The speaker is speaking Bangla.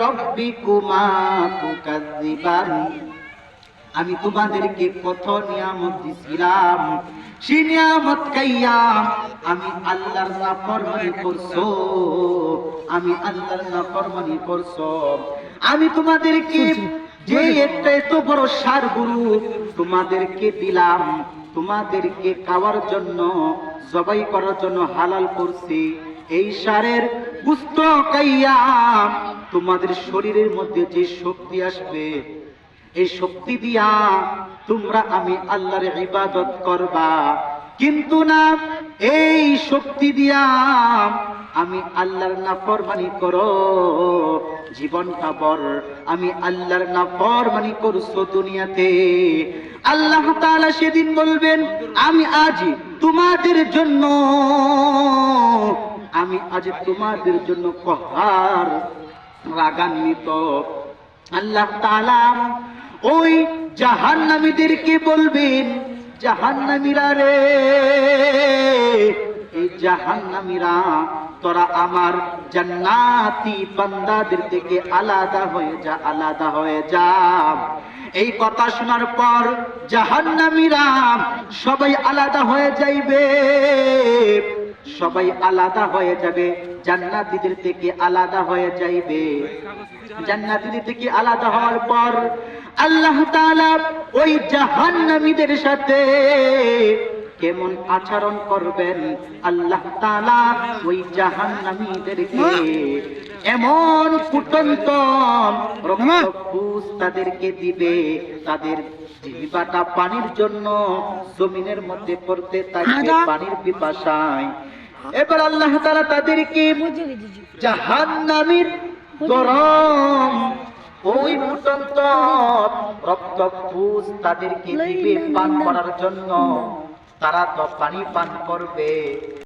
রাব্বিকুমা তুকাযযিবান। আমি তোমাদেরকে কত নিয়ামত দিছিলাম, সেই নিয়ামত খাইয়া আমি আল্লাহর নাফরমানি করছো, আমি আল্লাহর নাফরমানি করছো। আমি তোমাদেরকে যে একটা এত বড় সার গরু তোমাদেরকে দিলাম, তোমাদেরকে খাওয়ার জন্য, জবাই করার জন্য হালাল করছি, এই সারের গোশত খাইয়া তোমাদের শরীরের মধ্যে যে শক্তি আসবে, এই শক্তি দিয়া তোমরা আমি আল্লাহর ইবাদত করবা। কিন্তু না, এই শক্তি দিয়া আমি আল্লাহর নাফরমানি করো, জীবনটা ভর আমি আল্লাহর নাফরমানি করছো দুনিয়াতে। আল্লাহ তাআলা সেদিন বলবেন, আমি আজ তোমাদের জন্য, আমি আজ তোমাদের জন্য কহার রাগান্বিত। আল্লাহ তাআলা ওই জাহান্নামীদেরকে বলবেন, জাহান্নামীরা রে, এই জাহান্নামীরা তোরা আমার জান্নাতি বান্দাদের থেকে আলাদা হয়ে যা, আলাদা হয়ে যা। এই কথা শোনার পর জাহান্নামীরা সবাই আলাদা হয়ে যাইবে, সবাই আলাদা হয়ে যাবে, জান্নাতীদের থেকে আলাদা হয়ে যাইবে। জান্নাতীদের থেকে আলাদা হওয়ার পর আল্লাহ তাআলা ওই জাহান্নামীদের সাথে কেমন আচরণ করবেন, আল্লাহ তাআলা ওই জাহান্নামীদেরকে এমন ফুটন্ত রক্তপুষ তাদেরকে দিবে, তাদের জিহ্বাটা পানির জন্য জমিনের মধ্যে পড়তে থাকবে পানির পিপাসায়। এবার আল্লাহ তাআলা তাদেরকে জাহান্নামীর গরম ওই ফুটন্ত রক্তপুষ তাদেরকে দিবে পান করার জন্য, তারা তো পানি পান করবে।